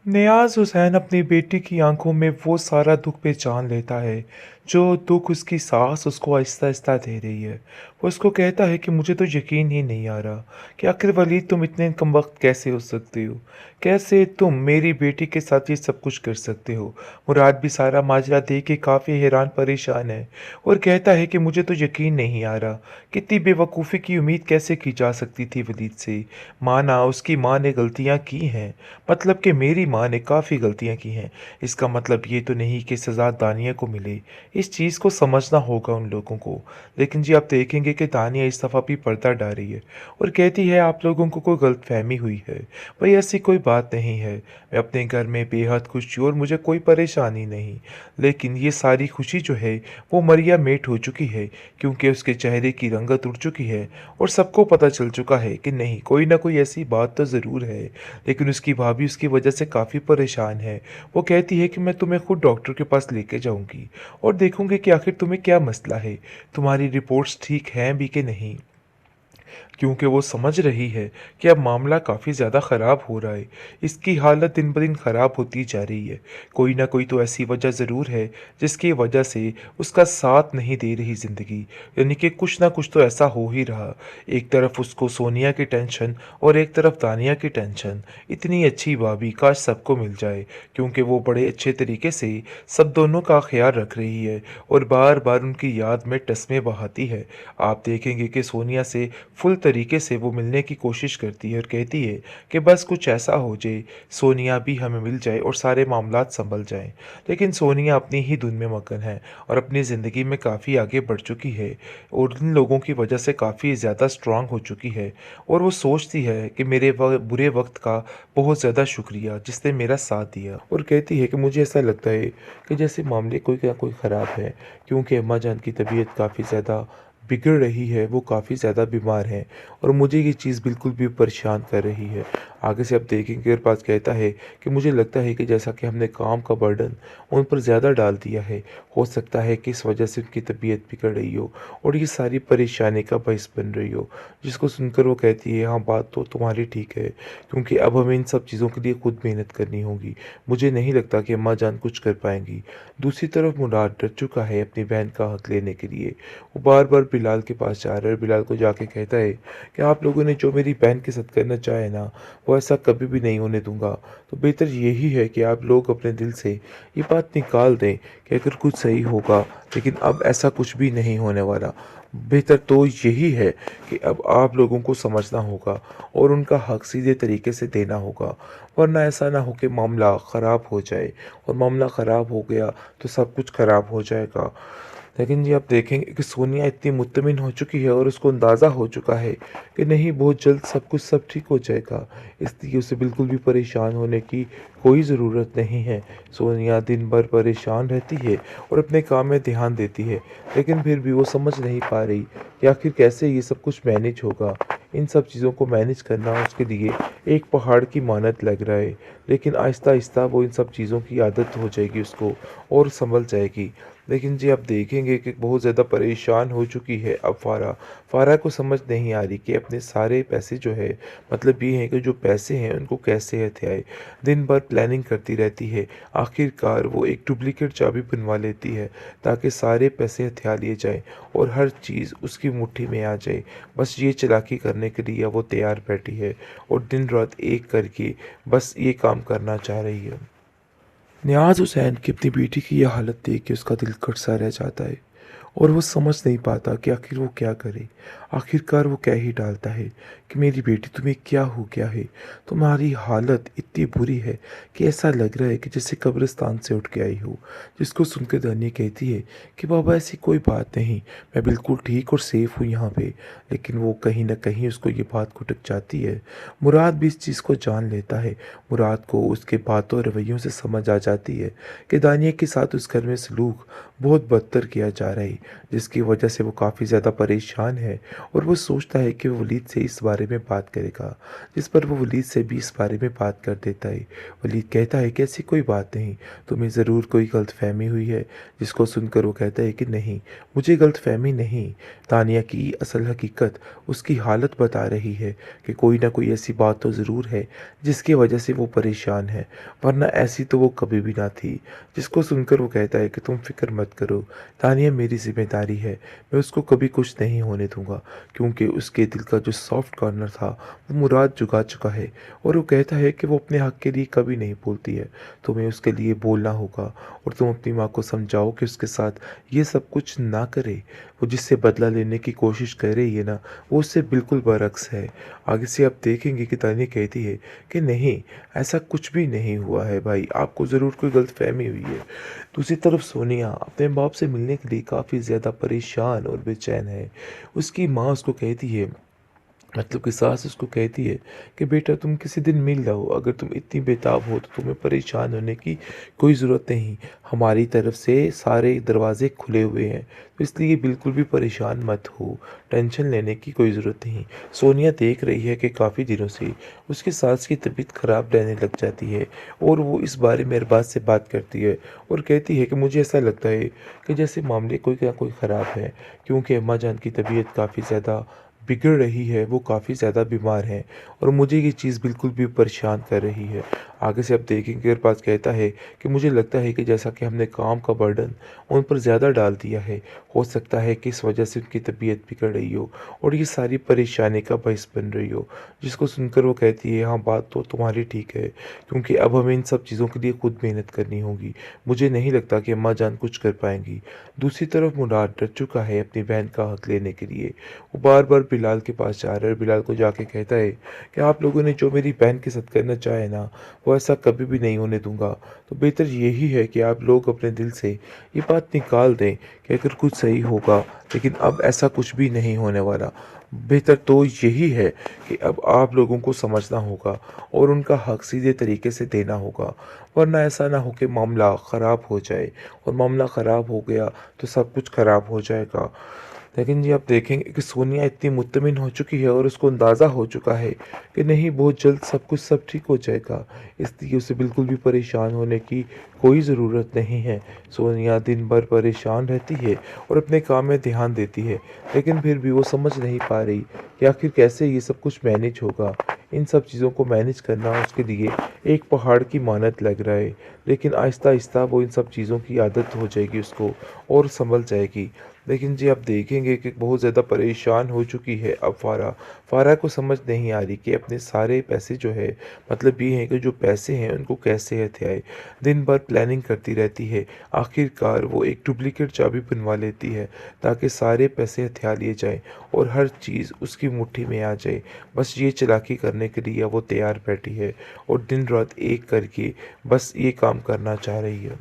नियाज़ हुसैन अपनी बेटी की आंखों में वो सारा दुख पहचान लेता है, जो दुख उसकी सास उसको आहिस्ता-आहिस्ता दे रही है। वो उसको कहता है कि मुझे तो यकीन ही नहीं आ रहा कि आखिर वलीद तुम इतने कमबख्त कैसे हो सकते हो? कैसे तुम मेरी बेटी के साथ ये सब कुछ कर सकते हो? मुराद भी सारा माजरा देख के काफ़ी हैरान परेशान है और कहता है कि मुझे तो यकीन नहीं आ रहा, कितनी बेवकूफ़ी की उम्मीद कैसे की जा सकती थी वलीद से? माना उसकी माँ ने गलतियाँ की हैं, मतलब कि मेरी माँ ने काफ़ी गलतियाँ की हैं। इसका मतलब ये तो नहीं कि सज़ा दानिया को मिले। इस चीज़ को समझना होगा उन लोगों को। लेकिन जी आप देखेंगे कि दानिया इस दफ़ा भी पर्दा डाल रही है और कहती है आप लोगों को कोई गलतफ़हमी हुई है। भई ऐसी कोई बात नहीं है। मैं अपने घर में बेहद खुश हूँ और मुझे कोई परेशानी नहीं। लेकिन ये सारी खुशी जो है वो मरिया मेट हो चुकी है, क्योंकि उसके चेहरे की रंगत उड़ चुकी है और सबको पता चल चुका है कि नहीं कोई न कोई ऐसी बात तो ज़रूर है। लेकिन उसकी भाभी उसकी वजह से काफ़ी परेशान है। वो कहती है कि मैं तुम्हें खुद डॉक्टर के पास लेके जाऊँगी और देखूँगी कि आखिर तुम्हें क्या मसला है, तुम्हारी रिपोर्ट्स ठीक हैं भी कि नहीं। क्योंकि वो समझ रही है कि अब मामला काफ़ी ज़्यादा ख़राब हो रहा है। इसकी हालत दिन ब दिन ख़राब होती जा रही है। कोई न कोई तो ऐसी वजह ज़रूर है जिसकी वजह से उसका साथ नहीं दे रही ज़िंदगी। यानी कि कुछ न कुछ तो ऐसा हो ही रहा। एक तरफ उसको सोनिया की टेंशन और एक तरफ दानिया की टेंशन। इतनी अच्छी भाभी काश सबको मिल जाए, क्योंकि वो बड़े अच्छे तरीके से सब दोनों का ख़्याल रख रही है और बार-बार उनकी याद में टस्में बहाती है। आप देखेंगे कि सोनिया से फुल तरीके से वो मिलने की कोशिश करती है और कहती है कि बस कुछ ऐसा हो जाए, सोनिया भी हमें मिल जाए और सारे मामलात संभल जाएं। लेकिन सोनिया अपनी ही धुन में मगन है और अपनी ज़िंदगी में काफ़ी आगे बढ़ चुकी है और इन लोगों की वजह से काफ़ी ज़्यादा स्ट्रांग हो चुकी है और वो सोचती है कि मेरे बुरे वक्त का बहुत ज़्यादा शुक्रिया जिसने मेरा साथ दिया, और कहती है कि मुझे ऐसा लगता है कि जैसे मामले कोई का कोई ख़राब है, क्योंकि अम्मा जान की तबीयत काफ़ी ज़्यादा बिगड़ रही है, वो काफ़ी ज़्यादा बीमार हैं और मुझे ये चीज़ बिल्कुल भी परेशान कर रही है। आगे से आप देखेंगे मेरे पास कहता है कि मुझे लगता है कि जैसा कि हमने काम का बर्डन उन पर ज़्यादा डाल दिया है, हो सकता है कि इस वजह से उनकी तबीयत बिगड़ रही हो और ये सारी परेशानी का बायस बन रही हो। जिसको सुनकर वो कहती है, हाँ बात तो तुम्हारी ठीक है, क्योंकि अब हमें इन सब चीज़ों के लिए खुद मेहनत करनी होगी। मुझे नहीं लगता कि अम्मा जान कुछ कर पाएँगी। दूसरी तरफ मुराद डर चुका है अपनी बहन का हक लेने के लिए। वो बार-बार बिलाल के पास जा रहा है और बिलाल को जाके कहता है कि आप लोगों ने जो मेरी बहन के साथ करना चाहे ना, वो ऐसा कभी भी नहीं होने दूँगा। तो बेहतर यही है कि आप लोग अपने दिल से ये बात निकाल दें कि अगर कुछ सही होगा, लेकिन अब ऐसा कुछ भी नहीं होने वाला। बेहतर तो यही है कि अब आप लोगों को समझना होगा और उनका हक सीधे तरीके से देना होगा, वरना ऐसा ना हो कि मामला ख़राब हो जाए और मामला ख़राब हो गया तो सब कुछ ख़राब हो जाएगा। लेकिन जी आप देखेंगे कि सोनिया इतनी मुत्तमिन हो चुकी है और उसको अंदाज़ा हो चुका है कि नहीं बहुत जल्द सब ठीक हो जाएगा। इसलिए उसे बिल्कुल भी परेशान होने की कोई ज़रूरत नहीं है। सोनिया दिन भर परेशान रहती है और अपने काम में ध्यान देती है, लेकिन फिर भी वो समझ नहीं पा रही कि आखिर कैसे ये सब कुछ मैनेज होगा। इन सब चीज़ों को मैनेज करना उसके लिए एक पहाड़ की मानद लग रहा है, लेकिन आहिस्ता-आहिस्ता वो इन सब चीज़ों की आदत हो जाएगी उसको और सँभल जाएगी। लेकिन जी आप देखेंगे कि बहुत ज़्यादा परेशान हो चुकी है अब फ़ारा। फ़ारा को समझ नहीं आ रही कि अपने सारे पैसे जो है, मतलब ये है कि जो पैसे हैं उनको कैसे हथियाए। दिन भर प्लानिंग करती रहती है। आखिरकार वो एक डुप्लीकेट चाबी बनवा लेती है ताकि सारे पैसे हथिया लिए जाएँ और हर चीज़ उसकी मुट्ठी में आ जाए। बस ये चालाकी करने के लिए वो तैयार बैठी है और दिन-रात एक करके बस ये काम करना चाह रही है। नियाज़ हुसैन की अपनी बेटी की यह हालत देख के उसका दिल कट सा रह जाता है और वो समझ नहीं पाता कि आखिर वो क्या करे। आखिरकार वो कह ही डालता है कि मेरी बेटी तुम्हें क्या हो गया है? तुम्हारी हालत इतनी बुरी है कि ऐसा लग रहा है कि जैसे कब्रिस्तान से उठ के आई हो। जिसको सुनकर दानिया कहती है कि बाबा ऐसी कोई बात नहीं, मैं बिल्कुल ठीक और सेफ हूँ यहाँ पे। लेकिन वो कहीं न कहीं उसको ये बात खटक जाती है। मुराद भी इस चीज़ को जान लेता है। मुराद को उसके बातों और रवैयों से समझ आ जाती है कि दानिया के साथ उस घर में सलूक बहुत बदतर किया जा रहा है, जिसकी वजह से वो काफ़ी ज़्यादा परेशान है और वो सोचता है कि वो वलीद से इस बारे बारे में बात करेगा, जिस पर वो वलीद से भी इस बारे में बात कर देता है। वलीद कहता है कि ऐसी कोई बात नहीं, तुम्हें ज़रूर कोई गलतफ़हमी हुई है, जिसको सुनकर वो कहता है कि नहीं, मुझे गलतफ़हमी नहीं। तानिया की असल हकीकत उसकी हालत बता रही है कि कोई ना कोई ऐसी बात तो ज़रूर है, जिसकी वजह से वो परेशान है, वरना ऐसी तो वो कभी भी ना थी। जिसको सुनकर वो कहता है कि तुम फ़िक्र मत करो, तानिया मेरी ज़िम्मेदारी है, मैं उसको कभी कुछ नहीं होने दूँगा, क्योंकि उसके दिल का जो सॉफ्ट कॉर्नर था, वो मुराद जुगा चुका है। और वो कहता है कि वो अपने हक़ के लिए कभी नहीं बोलती है, तुम्हें उसके लिए बोलना होगा और तुम अपनी माँ को समझाओ कि उसके साथ ये सब कुछ ना करे। वो जिससे बदला लेने की कोशिश कर रही है ना, वो उससे बिल्कुल बरअक्स है। आगे से आप देखेंगे कि तानिया कहती है कि नहीं, ऐसा कुछ भी नहीं हुआ है भाई, आपको ज़रूर कोई गलतफ़हमी हुई है। दूसरी तरफ सोनिया अपने बाप से मिलने के लिए काफ़ी ज़्यादा परेशान और बेचैन है। उसकी माँ उसको कहती है, मतलब कि सास उसको कहती है कि बेटा तुम किसी दिन मिल लो, अगर तुम इतनी बेताब हो तो तुम्हें परेशान होने की कोई ज़रूरत नहीं, हमारी तरफ से सारे दरवाज़े खुले हुए हैं, तो इसलिए बिल्कुल भी परेशान मत हो, टेंशन लेने की कोई ज़रूरत नहीं। सोनिया देख रही है कि काफ़ी दिनों से उसकी सास की तबीयत ख़राब रहने लग जाती है और वो इस बारे में अरबाज़ से बात करती है और कहती है कि मुझे ऐसा लगता है कि जैसे मामले कोई ना कोई ख़राब है, क्योंकि अम्मा जान की तबीयत काफ़ी ज़्यादा बिगड़ रही है, वो काफ़ी ज़्यादा बीमार हैं और मुझे ये चीज़ बिल्कुल भी परेशान कर रही है। आगे से आप देखेंगे अरबाज़ कहता है कि मुझे लगता है कि जैसा कि हमने काम का बर्डन उन पर ज़्यादा डाल दिया है, हो सकता है कि इस वजह से उनकी तबीयत बिगड़ रही हो और ये सारी परेशानी का बायस बन रही हो। जिसको सुनकर वो कहती है, हाँ बात तो तुम्हारी ठीक है, क्योंकि अब हमें इन सब चीज़ों के लिए खुद मेहनत करनी होगी। मुझे नहीं लगता कि अम्मा जान कुछ कर पाएँगी। दूसरी तरफ मुराद डर चुका है अपनी बहन का हक़ लेने के लिए। वो बार-बार बिलाल के पास जा रहा है और बिलाल को जाके कहता है कि आप लोगों ने जो मेरी बहन के साथ करना चाहे ना, वो ऐसा कभी भी नहीं होने दूँगा। तो बेहतर यही है कि आप लोग अपने दिल से ये बात निकाल दें कि अगर कुछ सही होगा, लेकिन अब ऐसा कुछ भी नहीं होने वाला। बेहतर तो यही है कि अब आप लोगों को समझना होगा और उनका हक़ सीधे तरीके से देना होगा, वरना ऐसा ना हो कि मामला ख़राब हो जाए और मामला ख़राब हो गया तो सब कुछ ख़राब हो जाएगा। लेकिन जी आप देखेंगे कि सोनिया इतनी मुत्तमिन हो चुकी है और उसको अंदाज़ा हो चुका है कि नहीं, बहुत जल्द सब ठीक हो जाएगा, इसलिए उसे बिल्कुल भी परेशान होने की कोई ज़रूरत नहीं है। सोनिया दिन भर परेशान रहती है और अपने काम में ध्यान देती है, लेकिन फिर भी वो समझ नहीं पा रही कि आखिर कैसे ये सब कुछ मैनेज होगा। इन सब चीज़ों को मैनेज करना उसके लिए एक पहाड़ की मानत लग रहा है, लेकिन आहिस्ता-आहिस्ता वो इन सब चीज़ों की आदत हो जाएगी उसको और सँभल जाएगी। लेकिन जी आप देखेंगे कि बहुत ज़्यादा परेशान हो चुकी है अब फ़ारा। फ़ारा को समझ नहीं आ रही कि अपने सारे पैसे जो है, मतलब ये है कि जो पैसे हैं उनको कैसे हथियाए। दिन भर प्लानिंग करती रहती है। आखिरकार वो एक डुप्लिकेट चाबी बनवा लेती है ताकि सारे पैसे हथिया लिए जाएँ और हर चीज़ उसकी मुट्ठी में आ जाए। बस ये चालाकी करने के लिए वो तैयार बैठी है और दिन रात एक करके बस ये काम करना चाह रही है।